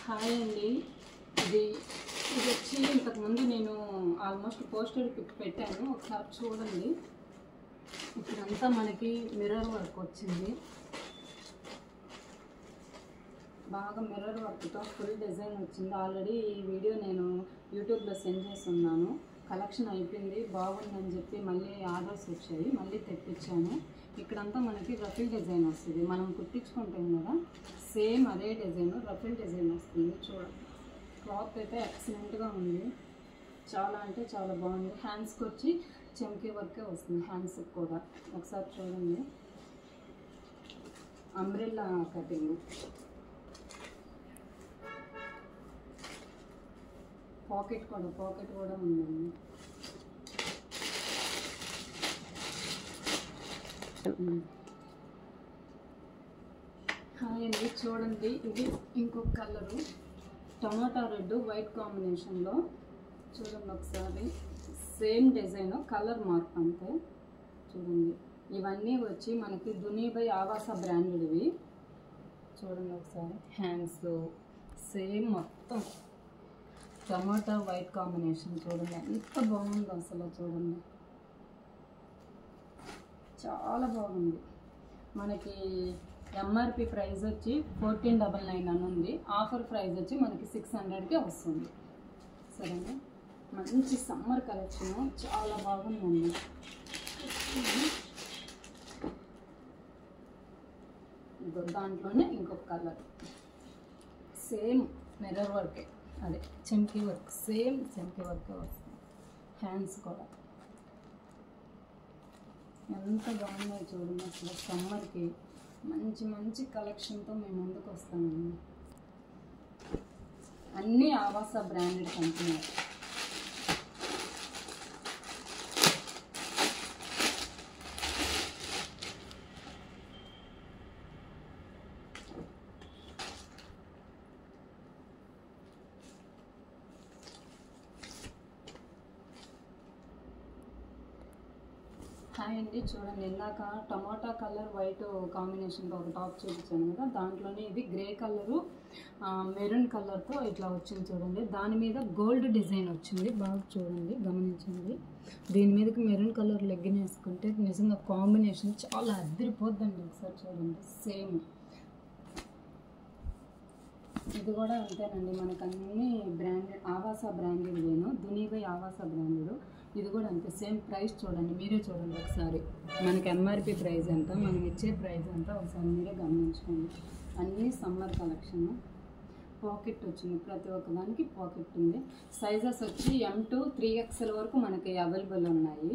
Hi అండి. ఇది వచ్చి ఇంతకుముందు నేను ఆల్మోస్ట్ పోస్టర్ పిక్ పెట్టాను, ఒకసారి చూడండి. ఇక్కడంతా మనకి మిర్రర్ వర్క్ వచ్చింది, బాగా మిర్రర్ వర్క్తో ఫుల్ డిజైన్ వచ్చింది. ఆల్రెడీ ఈ వీడియో నేను యూట్యూబ్లో సెండ్ చేసి ఉన్నాను. కలెక్షన్ అయిపోయింది, బాగుందని చెప్పి మళ్ళీ ఆర్డర్స్ వచ్చాయి, మళ్ళీ తెప్పించాను. ఇక్కడంతా మనకి రఫిల్ డిజైన్ వస్తుంది, మనం కుట్టించుకుంటాం కదా, సేమ్ అదే డిజైన్ రఫిల్ డిజైన్ వస్తుంది. చూడండి, క్లాత్ అయితే ఎక్సలెంట్గా ఉంది, చాలా అంటే చాలా బాగుంది. హ్యాండ్స్కి వచ్చి చెంకీ వర్కే వస్తుంది, హ్యాండ్స్కి కూడా. ఒకసారి చూడండి, అంబ్రెల్లా కటింగ్, పాకెట్ కూడా ఉందండి. హాయ్ అండి, చూడండి ఇది ఇంకొక కలరు, టమాటా రెడ్ వైట్ కాంబినేషన్లో. చూడండి ఒకసారి, సేమ్ డిజైన్, కలర్ మార్క్ అంతే. చూడండి, ఇవన్నీ వచ్చి మనకి దునిబై ఆవాస బ్రాండెడ్వి. చూడండి ఒకసారి, హ్యాండ్స్ సేమ్ మొత్తం టమాటా వైట్ కాంబినేషన్. చూడండి ఎంత బాగుందో అసలు, చూడండి చాలా బాగుంది. మనకి ఎంఆర్పి ప్రైస్ వచ్చి 1499 అని ఉంది, ఆఫర్ ప్రైస్ వచ్చి మనకి 600కే వస్తుంది. సరేనా, మంచి సమ్మర్ కలెక్షన్, చాలా బాగుందండి. దాంట్లోనే ఇంకొక కలర్, సేమ్ మిర్రర్ వర్కే, అదే చెంకీ వర్క్, సేమ్ చెంకీ వర్కే వస్తుంది. హ్యాండ్స్ కూడా ఎంత బాగున్నాయి చూడండి. అసలు సమ్మర్కి మంచి మంచి కలెక్షన్తో మేము ముందుకు వస్తామండి. అన్నీ ఆవాస బ్రాండెడ్ కంపెనీ. హాయ్ అండి, చూడండి ఇందాక టమాటా కలర్ వైట్ కాంబినేషన్తో ఒక టాప్ చూపించాను కదా, దాంట్లోనే ఇది గ్రే కలరు మెరూన్ కలర్తో ఇట్లా వచ్చింది. చూడండి, దాని మీద గోల్డ్ డిజైన్ వచ్చింది, బాగా చూడండి, గమనించండి. దీని మీదకి మెరూన్ కలర్ లెగ్గిన్ వేసుకుంటే నిజంగా కాంబినేషన్ చాలా అద్దరిపోద్దండి. ఒకసారి చూడండి, సేమ్ ఇది కూడా అంతేనండి. మనకు అన్ని బ్రాండెడ్ ఆవాస బ్రాండెడ్ వేను, దునిబై ఆవాస బ్రాండెడ్. ఇది కూడా అంతే, సేమ్ ప్రైస్ చూడండి, మీరే చూడండి ఒకసారి. మనకి ఎంఆర్పి ప్రైస్ ఎంత, మనం ఇచ్చే ప్రైస్ ఎంత ఒకసారి మీరే గమనించుకోండి. అన్నీ సమ్మర్ కలెక్షన్. పాకెట్ వచ్చింది, ప్రతి ఒక్కదానికి పాకెట్ ఉంది. సైజెస్ వచ్చి M to 3XL వరకు మనకి అవైలబుల్ ఉన్నాయి.